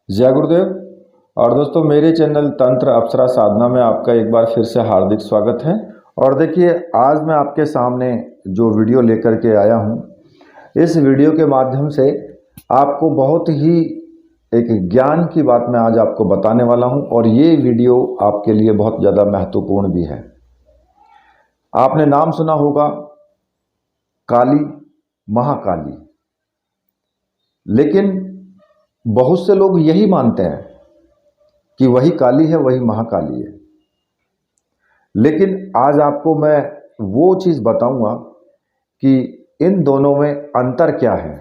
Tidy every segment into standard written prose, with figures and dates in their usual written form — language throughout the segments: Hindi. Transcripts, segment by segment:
जय गुरुदेव। और दोस्तों, मेरे चैनल तंत्र अप्सरा साधना में आपका एक बार फिर से हार्दिक स्वागत है। और देखिए, आज मैं आपके सामने जो वीडियो लेकर के आया हूँ, इस वीडियो के माध्यम से आपको बहुत ही एक ज्ञान की बात मैं आज आपको बताने वाला हूँ। और ये वीडियो आपके लिए बहुत ज़्यादा महत्वपूर्ण भी है। आपने नाम सुना होगा काली, महाकाली, लेकिन बहुत से लोग यही मानते हैं कि वही काली है, वही महाकाली है। लेकिन आज आपको मैं वो चीज़ बताऊंगा कि इन दोनों में अंतर क्या है।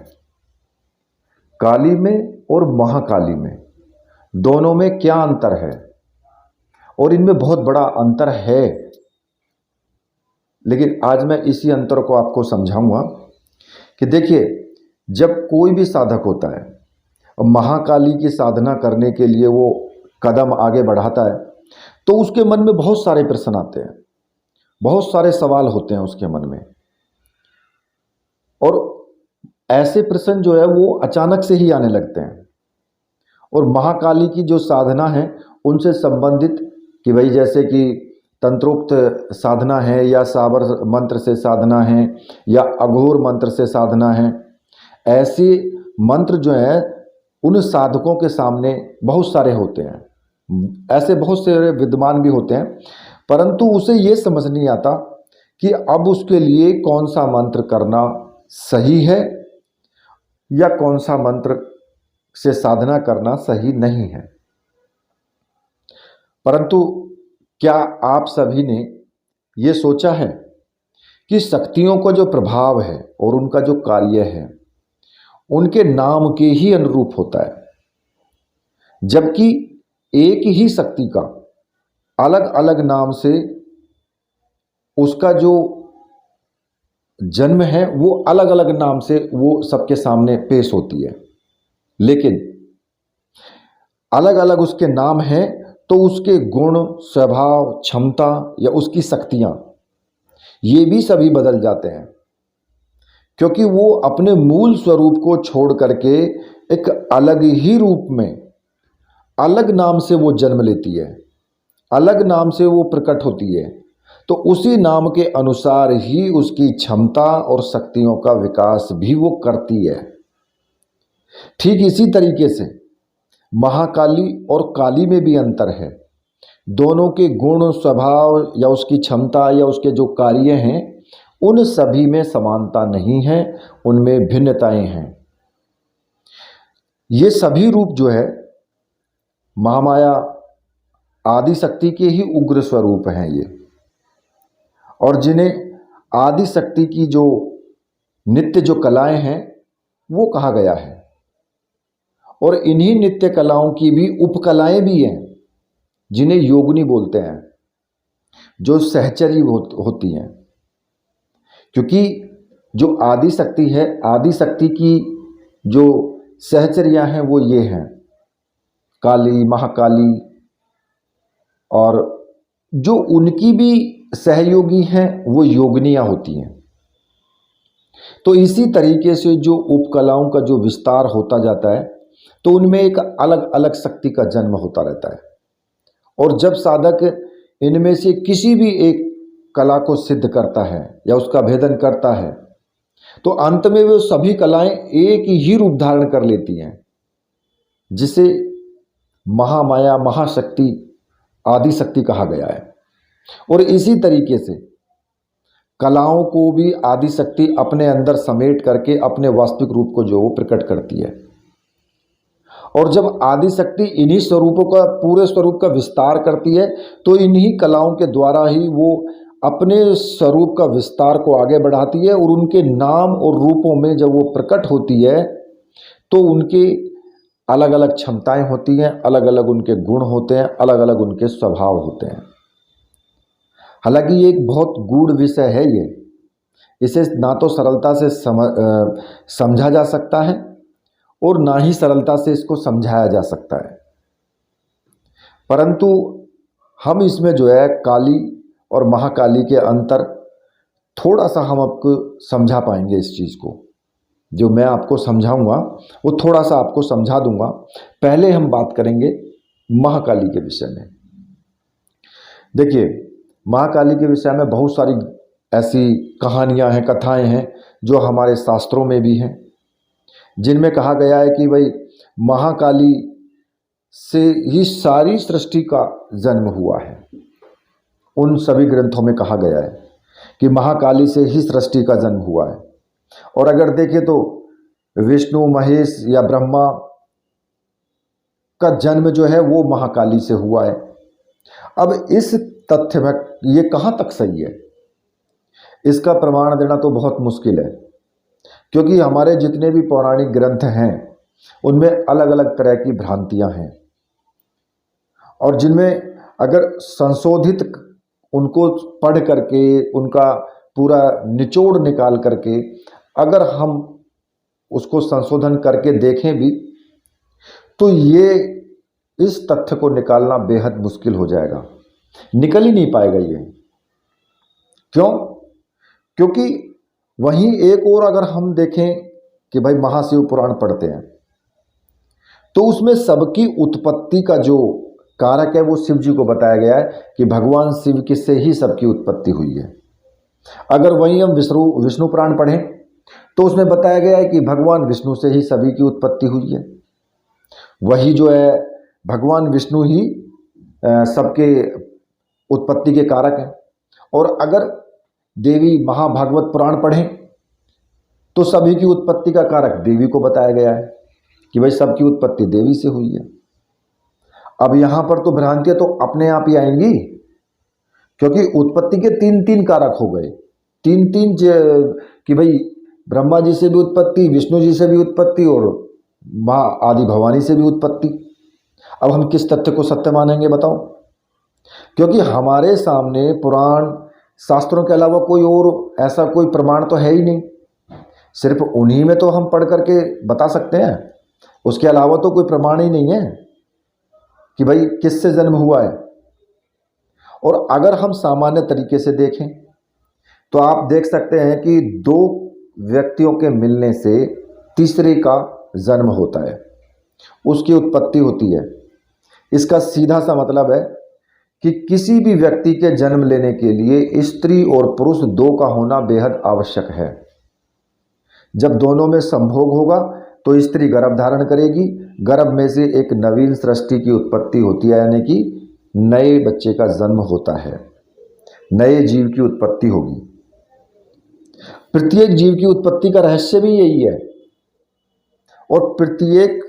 काली में और महाकाली में दोनों में क्या अंतर है, और इनमें बहुत बड़ा अंतर है। लेकिन आज मैं इसी अंतर को आपको समझाऊंगा कि देखिए, जब कोई भी साधक होता है और महाकाली की साधना करने के लिए वो कदम आगे बढ़ाता है, तो उसके मन में बहुत सारे प्रश्न आते हैं, बहुत सारे सवाल होते हैं उसके मन में। और ऐसे प्रश्न जो है वो अचानक से ही आने लगते हैं। और महाकाली की जो साधना है उनसे संबंधित, कि भाई जैसे कि तंत्रोक्त साधना है, या साबर मंत्र से साधना है, या अघोर मंत्र से साधना है, ऐसे मंत्र जो है उन साधकों के सामने बहुत सारे होते हैं। ऐसे बहुत सारे विद्वान भी होते हैं, परंतु उसे ये समझ नहीं आता कि अब उसके लिए कौन सा मंत्र करना सही है या कौन सा मंत्र से साधना करना सही नहीं है। परंतु क्या आप सभी ने ये सोचा है कि शक्तियों का जो प्रभाव है और उनका जो कार्य है उनके नाम के ही अनुरूप होता है, जबकि एक ही शक्ति का अलग अलग नाम से उसका जो जन्म है वो अलग अलग नाम से वो सबके सामने पेश होती है। लेकिन अलग अलग उसके नाम हैं, तो उसके गुण, स्वभाव, क्षमता या उसकी शक्तियां ये भी सभी बदल जाते हैं, क्योंकि वो अपने मूल स्वरूप को छोड़ करके एक अलग ही रूप में अलग नाम से वो जन्म लेती है, अलग नाम से वो प्रकट होती है। तो उसी नाम के अनुसार ही उसकी क्षमता और शक्तियों का विकास भी वो करती है। ठीक इसी तरीके से महाकाली और काली में भी अंतर है। दोनों के गुण, स्वभाव या उसकी क्षमता या उसके जो कार्य हैं उन सभी में समानता नहीं है, उनमें भिन्नताएं हैं। ये सभी रूप जो है महामाया आदि शक्ति के ही उग्र स्वरूप हैं ये, और जिन्हें आदि शक्ति की जो नित्य जो कलाएं हैं वो कहा गया है। और इन्हीं नित्य कलाओं की भी उपकलाएं भी हैं, जिन्हें योगिनी बोलते हैं, जो सहचरी होती हैं। क्योंकि जो आदि शक्ति है, आदि शक्ति की जो सहचर्यां हैं वो ये हैं काली, महाकाली, और जो उनकी भी सहयोगी हैं वो योगिनियां होती हैं। तो इसी तरीके से जो उपकलाओं का जो विस्तार होता जाता है, तो उनमें एक अलग अलग शक्ति का जन्म होता रहता है। और जब साधक इनमें से किसी भी एक कला को सिद्ध करता है या उसका भेदन करता है, तो अंत में वो सभी कलाएं एक ही रूप धारण कर लेती हैं, जिसे महामाया, महाशक्ति, आदि शक्ति कहा गया है। और इसी तरीके से कलाओं को भी आदि शक्ति अपने अंदर समेट करके अपने वास्तविक रूप को जो प्रकट करती है। और जब आदि शक्ति इन्हीं स्वरूपों का, पूरे स्वरूप का विस्तार करती है, तो इन्हीं कलाओं के द्वारा ही वो अपने स्वरूप का विस्तार को आगे बढ़ाती है। और उनके नाम और रूपों में जब वो प्रकट होती है, तो उनके अलग अलग क्षमताएं होती हैं, अलग अलग उनके गुण होते हैं, अलग अलग उनके स्वभाव होते हैं। हालांकि ये एक बहुत गूढ़ विषय है ये, इसे ना तो सरलता से समझा जा सकता है और ना ही सरलता से इसको समझाया जा सकता है। परंतु हम इसमें जो है काली और महाकाली के अंतर थोड़ा सा हम आपको समझा पाएंगे इस चीज़ को। जो मैं आपको समझाऊंगा वो थोड़ा सा आपको समझा दूंगा। पहले हम बात करेंगे महाकाली के विषय में। देखिए, महाकाली के विषय में बहुत सारी ऐसी कहानियां हैं, कथाएं हैं जो हमारे शास्त्रों में भी हैं, जिनमें कहा गया है कि भाई महाकाली से ही सारी सृष्टि का जन्म हुआ है। उन सभी ग्रंथों में कहा गया है कि महाकाली से ही सृष्टि का जन्म हुआ है। और अगर देखें तो विष्णु, महेश या ब्रह्मा का जन्म जो है वो महाकाली से हुआ है। अब इस तथ्य में ये कहाँ तक सही है, इसका प्रमाण देना तो बहुत मुश्किल है, क्योंकि हमारे जितने भी पौराणिक ग्रंथ हैं उनमें अलग अलग तरह की भ्रांतियां हैं, और जिनमें अगर संशोधित उनको पढ़ करके उनका पूरा निचोड़ निकाल करके अगर हम उसको संशोधन करके देखें भी तो ये इस तथ्य को निकालना बेहद मुश्किल हो जाएगा, निकल ही नहीं पाएगा ये। क्यों? क्योंकि वहीं एक और अगर हम देखें कि भाई महाशिव पुराण पढ़ते हैं तो उसमें सबकी उत्पत्ति का जो कारक है वो शिव जी को बताया गया है कि भगवान शिव के से ही सबकी उत्पत्ति हुई है। अगर वहीं हम विष्णु पुराण पढ़ें तो उसमें बताया गया है कि भगवान विष्णु से ही सभी की उत्पत्ति हुई है। वही जो है भगवान विष्णु ही सबके उत्पत्ति के कारक हैं। और अगर देवी महाभागवत पुराण पढ़ें तो सभी की उत्पत्ति का कारक देवी को बताया गया है कि भाई सबकी उत्पत्ति देवी से हुई है। अब यहां पर तो भ्रांतियां तो अपने आप ही आएंगी, क्योंकि उत्पत्ति के तीन तीन कारक हो गए, तीन तीन कि भाई ब्रह्मा जी से भी उत्पत्ति, विष्णु जी से भी उत्पत्ति और माँ आदि भवानी से भी उत्पत्ति। अब हम किस तथ्य को सत्य मानेंगे बताओ? क्योंकि हमारे सामने पुराण शास्त्रों के अलावा कोई और ऐसा कोई प्रमाण तो है ही नहीं, सिर्फ उन्हीं में तो हम पढ़ करके बता सकते हैं, उसके अलावा तो कोई प्रमाण ही नहीं है कि भाई किससे जन्म हुआ है। और अगर हम सामान्य तरीके से देखें तो आप देख सकते हैं कि दो व्यक्तियों के मिलने से तीसरे का जन्म होता है, उसकी उत्पत्ति होती है। इसका सीधा सा मतलब है कि किसी भी व्यक्ति के जन्म लेने के लिए स्त्री और पुरुष दो का होना बेहद आवश्यक है। जब दोनों में संभोग होगा तो स्त्री गर्भ धारण करेगी, गर्भ में से एक नवीन सृष्टि की उत्पत्ति होती है, यानी कि नए बच्चे का जन्म होता है, नए जीव की उत्पत्ति होगी। प्रत्येक जीव की उत्पत्ति का रहस्य भी यही है, और प्रत्येक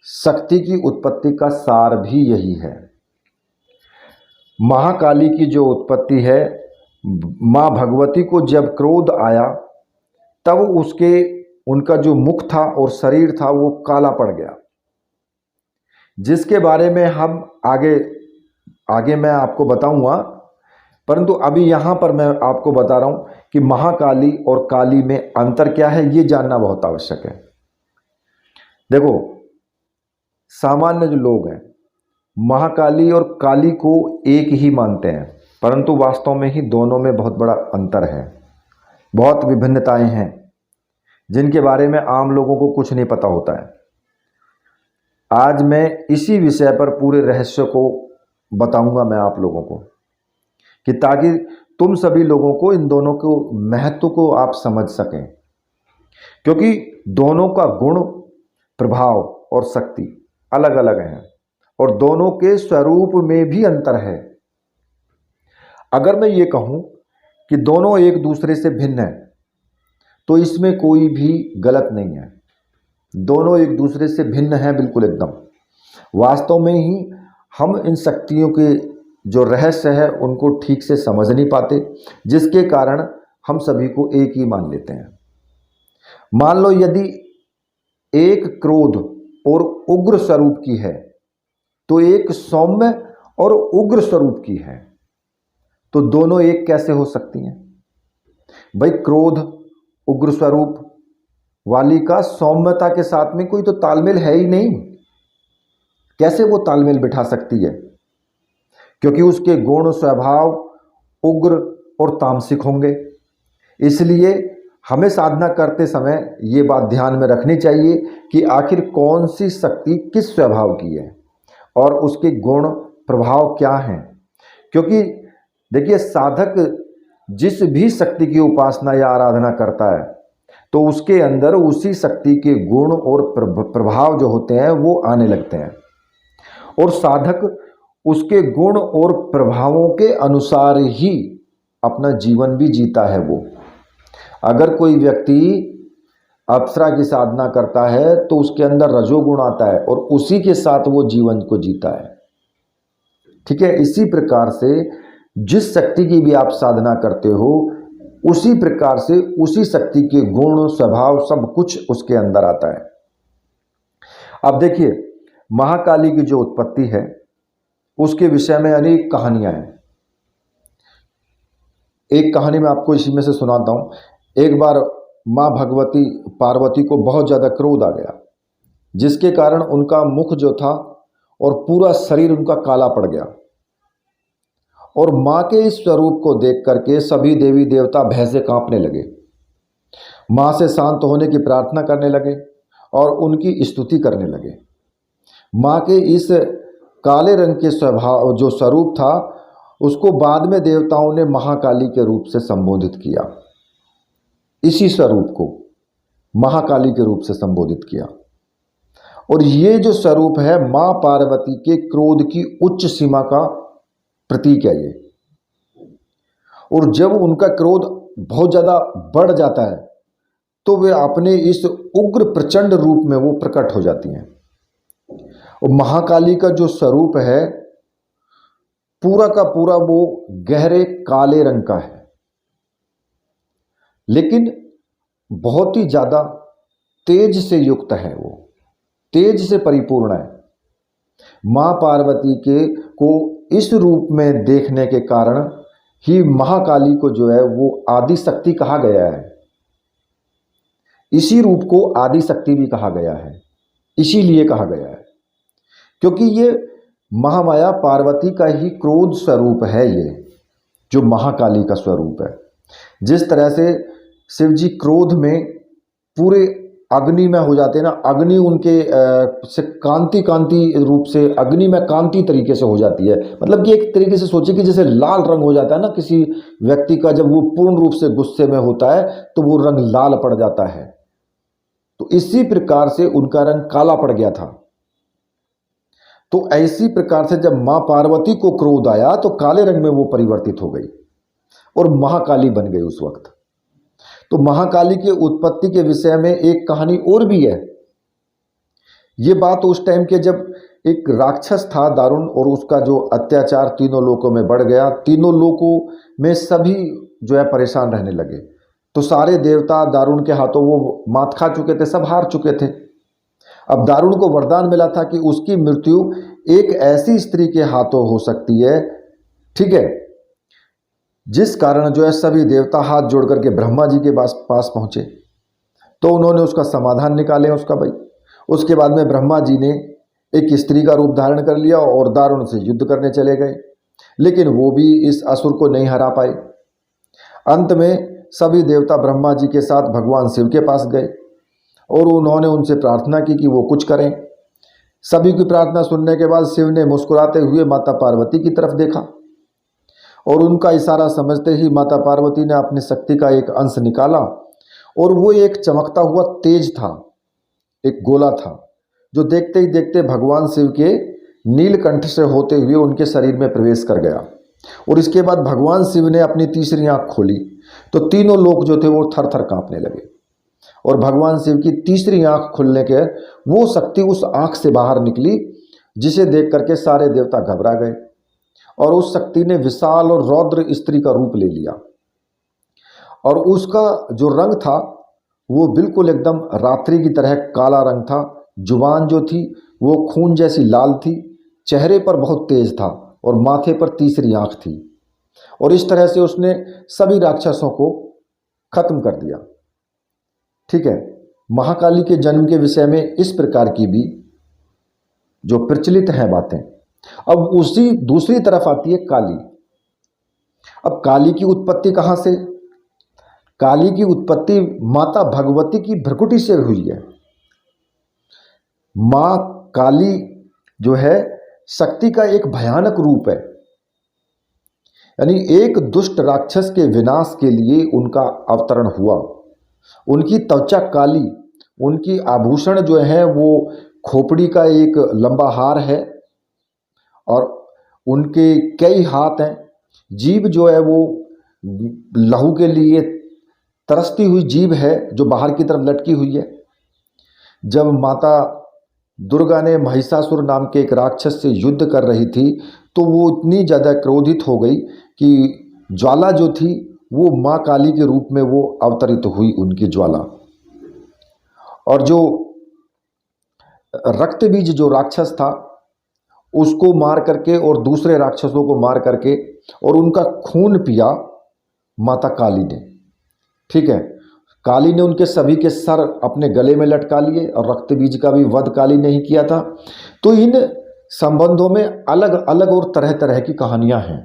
शक्ति की उत्पत्ति का सार भी यही है। महाकाली की जो उत्पत्ति है, माँ भगवती को जब क्रोध आया तब उनका जो मुख था और शरीर था वो काला पड़ गया, जिसके बारे में हम आगे मैं आपको बताऊंगा। परंतु अभी यहाँ पर मैं आपको बता रहा हूँ कि महाकाली और काली में अंतर क्या है, ये जानना बहुत आवश्यक है। देखो, सामान्य जो लोग हैं महाकाली और काली को एक ही मानते हैं, परंतु वास्तव में ही दोनों में बहुत बड़ा अंतर है, बहुत विभिन्नताएं हैं जिनके बारे में आम लोगों को कुछ नहीं पता होता है। आज मैं इसी विषय पर पूरे रहस्य को बताऊंगा मैं आप लोगों को, कि ताकि तुम सभी लोगों को इन दोनों को महत्व को आप समझ सकें, क्योंकि दोनों का गुण, प्रभाव और शक्ति अलग अलग हैं और दोनों के स्वरूप में भी अंतर है। अगर मैं ये कहूं कि दोनों एक दूसरे से भिन्न हैं तो इसमें कोई भी गलत नहीं है। दोनों एक दूसरे से भिन्न हैं, बिल्कुल एकदम। वास्तव में ही हम इन शक्तियों के जो रहस्य है उनको ठीक से समझ नहीं पाते, जिसके कारण हम सभी को एक ही मान लेते हैं। मान लो यदि एक क्रोध और उग्र स्वरूप की है तो एक सौम्य और उग्र स्वरूप की है, तो दोनों एक कैसे हो सकती हैं? भाई क्रोध उग्र स्वरूप वाली का सौम्यता के साथ में कोई तो तालमेल है ही नहीं, कैसे वो तालमेल बिठा सकती है? क्योंकि उसके गुण स्वभाव उग्र और तामसिक होंगे। इसलिए हमें साधना करते समय ये बात ध्यान में रखनी चाहिए कि आखिर कौन सी शक्ति किस स्वभाव की है और उसके गुण प्रभाव क्या हैं। क्योंकि देखिए, साधक जिस भी शक्ति की उपासना या आराधना करता है तो उसके अंदर उसी शक्ति के गुण और प्रभाव जो होते हैं वो आने लगते हैं, और साधक उसके गुण और प्रभावों के अनुसार ही अपना जीवन भी जीता है। वो अगर कोई व्यक्ति अप्सरा की साधना करता है तो उसके अंदर रजोगुण आता है और उसी के साथ वो जीवन को जीता है। ठीक है, इसी प्रकार से जिस शक्ति की भी आप साधना करते हो उसी प्रकार से उसी शक्ति के गुण स्वभाव सब कुछ उसके अंदर आता है। अब देखिए, महाकाली की जो उत्पत्ति है उसके विषय में अनेक कहानियां हैं। एक कहानी मैं आपको इसी में से सुनाता हूं। एक बार माँ भगवती पार्वती को बहुत ज़्यादा क्रोध आ गया, जिसके कारण उनका मुख जो था और पूरा शरीर उनका काला पड़ गया, और माँ के इस स्वरूप को देख करके सभी देवी देवता भय से कांपने लगे। माँ से शांत होने की प्रार्थना करने लगे और उनकी स्तुति करने लगे। माँ के इस काले रंग के स्वभाव जो स्वरूप था उसको बाद में देवताओं ने महाकाली के रूप से संबोधित किया। इसी स्वरूप को महाकाली के रूप से संबोधित किया, और ये जो स्वरूप है माँ पार्वती के क्रोध की उच्च सीमा का प्रतीक है ये। और जब उनका क्रोध बहुत ज़्यादा बढ़ जाता है तो वे अपने इस उग्र प्रचंड रूप में वो प्रकट हो जाती हैं। और महाकाली का जो स्वरूप है पूरा का पूरा वो गहरे काले रंग का है, लेकिन बहुत ही ज़्यादा तेज से युक्त है, वो तेज से परिपूर्ण है। माँ पार्वती के को इस रूप में देखने के कारण ही महाकाली को जो है वो आदि शक्ति कहा गया है। इसी रूप को आदि शक्ति भी कहा गया है, इसीलिए कहा गया है क्योंकि ये महामाया पार्वती का ही क्रोध स्वरूप है, ये जो महाकाली का स्वरूप है। जिस तरह से शिव जी क्रोध में पूरे अग्नि में हो जाते हैं ना, अग्नि उनके से कांति रूप से अग्नि में कांति तरीके से हो जाती है। मतलब कि एक तरीके से सोचिए कि जैसे लाल रंग हो जाता है ना किसी व्यक्ति का, जब वो पूर्ण रूप से गुस्से में होता है तो वो रंग लाल पड़ जाता है, तो इसी प्रकार से उनका रंग काला पड़ गया था। तो ऐसी प्रकार से जब माँ पार्वती को क्रोध आया तो काले रंग में वो परिवर्तित हो गई और महाकाली बन गई उस वक्त। तो महाकाली के उत्पत्ति के विषय में एक कहानी और भी है। ये बात उस टाइम के जब एक राक्षस था दारुण, और उसका जो अत्याचार तीनों लोकों में बढ़ गया, तीनों लोकों में सभी जो है परेशान रहने लगे। तो सारे देवता दारुण के हाथों वो मात खा चुके थे, सब हार चुके थे। अब दारुण को वरदान मिला था कि उसकी मृत्यु एक ऐसी स्त्री के हाथों हो सकती है, ठीक है, जिस कारण जो है सभी देवता हाथ जोड़ करके ब्रह्मा जी के पास पहुंचे। तो उन्होंने उसका समाधान निकाले उसका भाई। उसके बाद में ब्रह्मा जी ने एक स्त्री का रूप धारण कर लिया और दारुण से युद्ध करने चले गए, लेकिन वो भी इस असुर को नहीं हरा पाए। अंत में सभी देवता ब्रह्मा जी के साथ भगवान शिव के पास गए और उन्होंने उनसे प्रार्थना की कि वो कुछ करें। सभी की प्रार्थना सुनने के बाद शिव ने मुस्कुराते हुए माता पार्वती की तरफ देखा और उनका इशारा समझते ही माता पार्वती ने अपनी शक्ति का एक अंश निकाला, और वो एक चमकता हुआ तेज था, एक गोला था, जो देखते ही देखते भगवान शिव के नीलकंठ से होते हुए उनके शरीर में प्रवेश कर गया। और इसके बाद भगवान शिव ने अपनी तीसरी आंख खोली तो तीनों लोग जो थे वो थर थर कांपने लगे, और भगवान शिव की तीसरी आंख खुलने के वो शक्ति उस आंख से बाहर निकली, जिसे देख करके सारे देवता घबरा गए, और उस शक्ति ने विशाल और रौद्र स्त्री का रूप ले लिया। और उसका जो रंग था वो बिल्कुल एकदम रात्रि की तरह काला रंग था। जुबान जो थी वो खून जैसी लाल थी, चेहरे पर बहुत तेज था और माथे पर तीसरी आंख थी। और इस तरह से उसने सभी राक्षसों को खत्म कर दिया। ठीक है, महाकाली के जन्म के विषय में इस प्रकार की भी जो प्रचलित हैं बातें। अब उसी दूसरी तरफ आती है काली। अब काली की उत्पत्ति कहाँ से? काली की उत्पत्ति माता भगवती की भ्रकुटी से हुई है। मां काली जो है शक्ति का एक भयानक रूप है, यानी एक दुष्ट राक्षस के विनाश के लिए उनका अवतरण हुआ। उनकी त्वचा काली, उनकी आभूषण जो है वो खोपड़ी का एक लंबा हार है और उनके कई हाथ हैं। जीभ जो है वो लहू के लिए तरसती हुई जीभ है जो बाहर की तरफ लटकी हुई है। जब माता दुर्गा ने महिषासुर नाम के एक राक्षस से युद्ध कर रही थी तो वो इतनी ज़्यादा क्रोधित हो गई कि ज्वाला जो थी वो माँ काली के रूप में वो अवतरित हुई, उनकी ज्वाला। और जो रक्त बीज जो राक्षस था उसको मार करके और दूसरे राक्षसों को मार करके और उनका खून पिया माता काली ने। ठीक है, काली ने उनके सभी के सर अपने गले में लटका लिए और रक्त बीज का भी वध काली ने ही किया था। तो इन संबंधों में अलग अलग और तरह तरह की कहानियां हैं,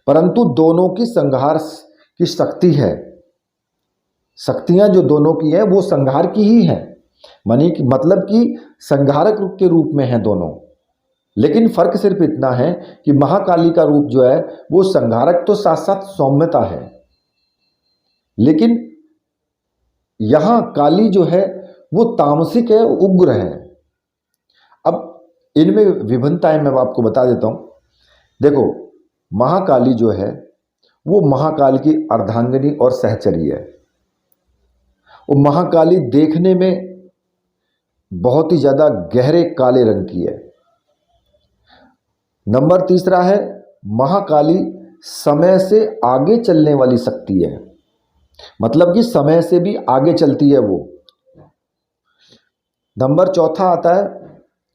परंतु दोनों की संहार की शक्ति है। शक्तियां जो दोनों की है वो संहार की ही है, मतलब कि संहारक के रूप में है दोनों। लेकिन फर्क सिर्फ इतना है कि महाकाली का रूप जो है वो संहारक तो साथ साथ सौम्यता है, लेकिन यहां काली जो है वो तामसिक है, उग्र है। अब इनमें विभिन्नताएं मैं आपको बता देता हूं। देखो, महाकाली जो है वो महाकाल की अर्धांगिनी और सहचरी है। वो महाकाली देखने में बहुत ही ज्यादा गहरे काले रंग की है। नंबर तीसरा है, महाकाली समय से आगे चलने वाली शक्ति है, मतलब कि समय से भी आगे चलती है वो। नंबर चौथा आता है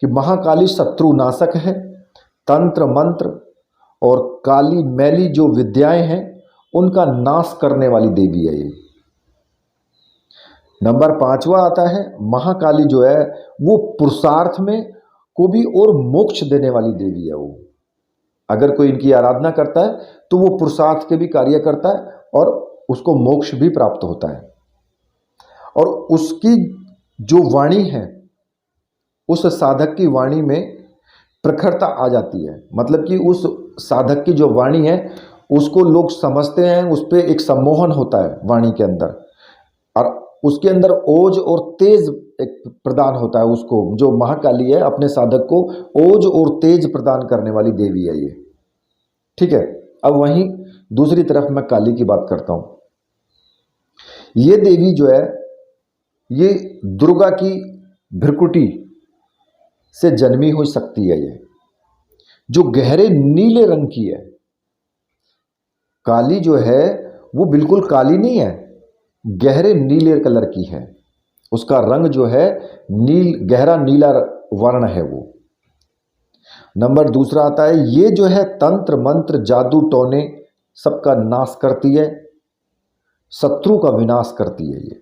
कि महाकाली शत्रु नाशक है, तंत्र मंत्र और काली मैली जो विद्याएं हैं उनका नाश करने वाली देवी है ये। नंबर पांचवा आता है, महाकाली जो है वो पुरुषार्थ में को भी और मोक्ष देने वाली देवी है वो। अगर कोई इनकी आराधना करता है तो वो पुरुषार्थ के भी कार्य करता है और उसको मोक्ष भी प्राप्त होता है। और उसकी जो वाणी है, उस साधक की वाणी में प्रखरता आ जाती है, मतलब कि उस साधक की जो वाणी है उसको लोग समझते हैं, उस पर एक सम्मोहन होता है वाणी के अंदर, और उसके अंदर ओज और तेज एक प्रदान होता है उसको। जो महाकाली है अपने साधक को ओज और तेज प्रदान करने वाली देवी है ये। ठीक है, अब वहीं दूसरी तरफ मैं काली की बात करता हूं। ये देवी जो है ये दुर्गा की भ्रकुटी से जन्मी हुई शक्ति है ये, जो गहरे नीले रंग की है। काली जो है वो बिल्कुल काली नहीं है, गहरे नीले कलर की है। उसका रंग जो है गहरा नीला वर्ण है वो। नंबर दूसरा आता है, ये जो है तंत्र मंत्र जादू टोने सबका नाश करती है, शत्रु का विनाश करती है ये।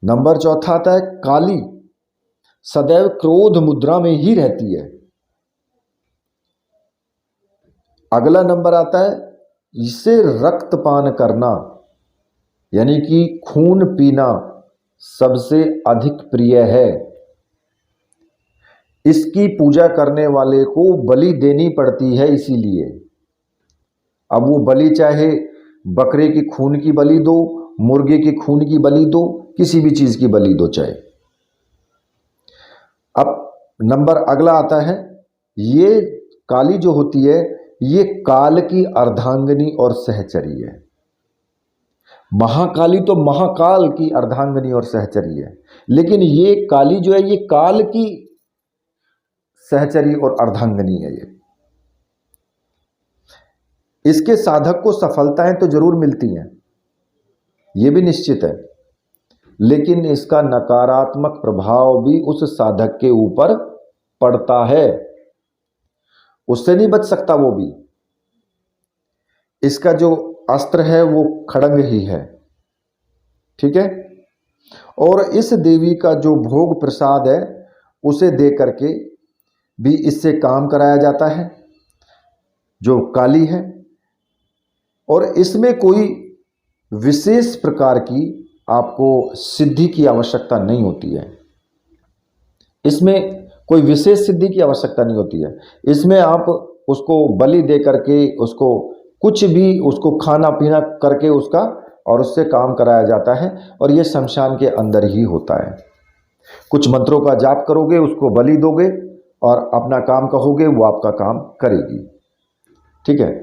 नंबर चौथा आता है, काली सदैव क्रोध मुद्रा में ही रहती है। अगला नंबर आता है, इसे रक्तपान करना यानी कि खून पीना सबसे अधिक प्रिय है। इसकी पूजा करने वाले को बलि देनी पड़ती है इसीलिए। अब वो बलि चाहे बकरे की खून की बलि दो, मुर्गे की खून की बलि दो, किसी भी चीज की बलि दो चाहे। अब नंबर अगला आता है, ये काली जो होती है ये काल की अर्धांगिनी और सहचरी है। महाकाली तो महाकाल की अर्धांगिनी और सहचरी है, लेकिन ये काली जो है ये काल की सहचरी और अर्धांगिनी है ये। इसके साधक को सफलताएं तो जरूर मिलती हैं, ये भी निश्चित है, लेकिन इसका नकारात्मक प्रभाव भी उस साधक के ऊपर पड़ता है, उससे नहीं बच सकता वो भी। इसका जो अस्त्र है वो खड़ंग ही है। ठीक है, और इस देवी का जो भोग प्रसाद है उसे दे करके भी इससे काम कराया जाता है, जो काली है। और इसमें कोई विशेष प्रकार की आपको सिद्धि की आवश्यकता नहीं होती है। इसमें कोई विशेष सिद्धि की आवश्यकता नहीं होती है। इसमें आप उसको बलि दे करके, उसको कुछ भी, उसको खाना पीना करके उसका और उससे काम कराया जाता है, और ये शमशान के अंदर ही होता है। कुछ मंत्रों का जाप करोगे, उसको बलि दोगे और अपना काम कहोगे, वो आपका काम करेगी। ठीक है।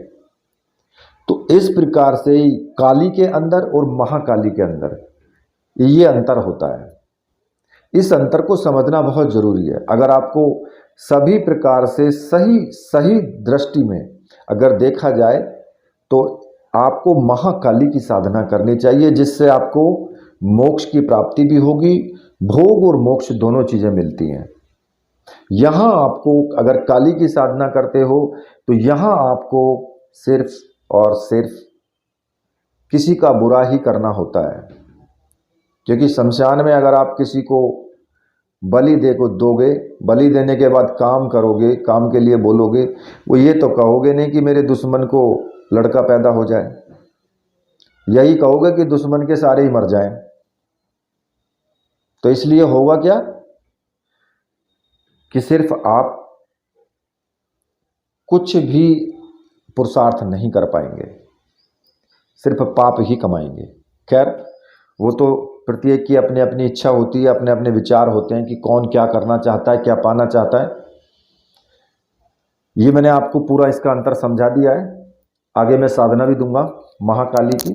तो इस प्रकार से काली के अंदर और महाकाली के अंदर ये अंतर होता है। इस अंतर को समझना बहुत जरूरी है। अगर आपको सभी प्रकार से सही दृष्टि में अगर देखा जाए तो आपको महाकाली की साधना करनी चाहिए, जिससे आपको मोक्ष की प्राप्ति भी होगी। भोग और मोक्ष दोनों चीजें मिलती हैं। यहां आपको अगर काली की साधना करते हो तो यहां आपको सिर्फ और सिर्फ किसी का बुरा ही करना होता है, क्योंकि शमशान में अगर आप किसी को बलि दोगे, बलि देने के बाद काम करोगे, काम के लिए बोलोगे, वो ये तो कहोगे नहीं कि मेरे दुश्मन को लड़का पैदा हो जाए, यही कहोगे कि दुश्मन के सारे ही मर जाएं। तो इसलिए होगा क्या कि सिर्फ आप कुछ भी पुरुषार्थ नहीं कर पाएंगे, सिर्फ पाप ही कमाएंगे। खैर, वो तो प्रत्येक की अपनी अपनी इच्छा होती है, अपने अपने विचार होते हैं कि कौन क्या करना चाहता है, क्या पाना चाहता है। ये मैंने आपको पूरा इसका अंतर समझा दिया है। आगे मैं साधना भी दूंगा महाकाली की,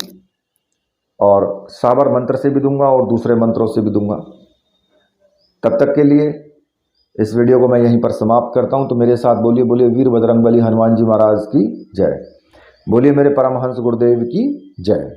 और साबर मंत्र से भी दूंगा और दूसरे मंत्रों से भी दूंगा। तब तक के लिए इस वीडियो को मैं यहीं पर समाप्त करता हूं। तो मेरे साथ बोलिए, बोलिए वीर बजरंगबली हनुमान जी महाराज की जय। बोलिए मेरे परमहंस गुरुदेव की जय।